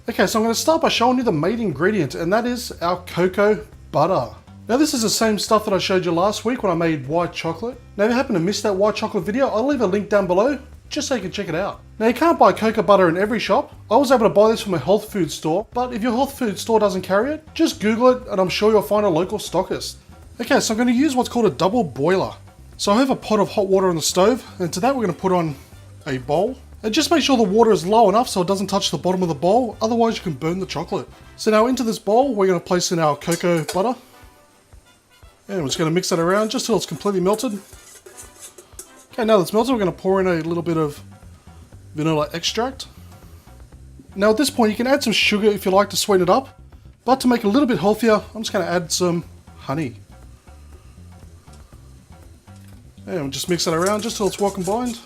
Okay, so I'm going to start by showing you the main ingredient, and that is our cocoa butter. Now this is the same stuff that I showed you last week when I made white chocolate. Now if you happen to miss that white chocolate video, I'll leave a link down below just so you can check it out. Now you can't buy cocoa butter in every shop. I was able to buy this from a health food store, but if your health food store doesn't carry it, just Google it and I'm sure you'll find a local stockist. Okay, so I'm going to use what's called a double boiler. So I have a pot of hot water on the stove, and to that we're going to put on a bowl. And just make sure the water is low enough so it doesn't touch the bottom of the bowl, otherwise you can burn the chocolate. So now into this bowl we're going to place in our cocoa butter. And we're just going to mix that around just till it's completely melted. Okay, now that's melted, we're going to pour in a little bit of vanilla extract. Now at this point you can add some sugar if you like to sweeten it up, but to make it a little bit healthier, I'm just going to add some honey. And we'll just mix that around just till it's well combined.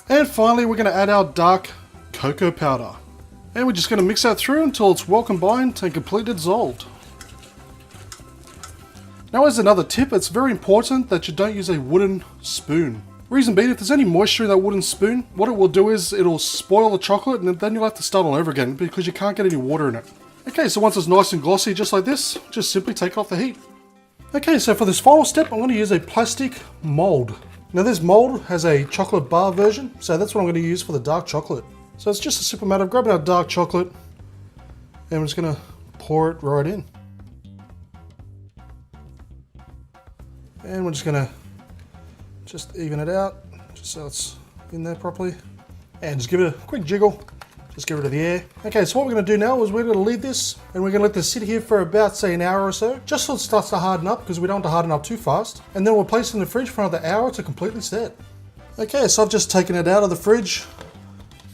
And finally we're going to add our dark cocoa powder. And we're just going to mix that through until it's well combined and completely dissolved. Now as another tip, it's very important that you don't use a wooden spoon. Reason being, if there's any moisture in that wooden spoon, what it will do is it'll spoil the chocolate and then you'll have to start all over again because you can't get any water in it. Okay, so once it's nice and glossy just like this, just simply take it off the heat. Okay, so for this final step, I'm going to use a plastic mold. Now this mold has a chocolate bar version, so that's what I'm going to use for the dark chocolate. So it's just a simple matter of grabbing our dark chocolate and we're just going to pour it right in. And we're just going to even it out, just so it's in there properly. And just give it a quick jiggle, just get rid of the air. Okay, so what we're going to do now is we're going to leave this and we're going to let this sit here for about, say, an hour or so, just so it starts to harden up because we don't want to harden up too fast. And then we'll place it in the fridge for another hour to completely set. Okay, so I've just taken it out of the fridge.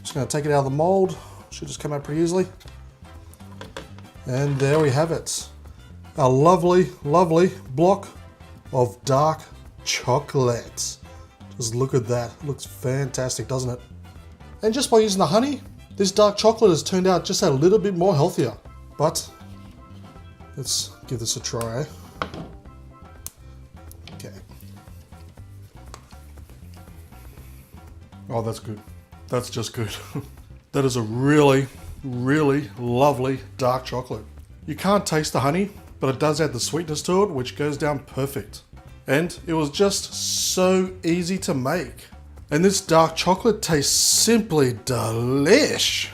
Just going to take it out of the mold. Should just come out pretty easily. And there we have it. A lovely, lovely block of dark chocolate. Just look at that. It looks fantastic, doesn't it? And just by using the honey, this dark chocolate has turned out just a little bit more healthier. But let's give this a try. Okay. Oh, that's good. That's just good. That is a really, really lovely dark chocolate. You can't taste the honey, but it does add the sweetness to it, which goes down perfect. And it was just so easy to make. And this dark chocolate tastes simply delish.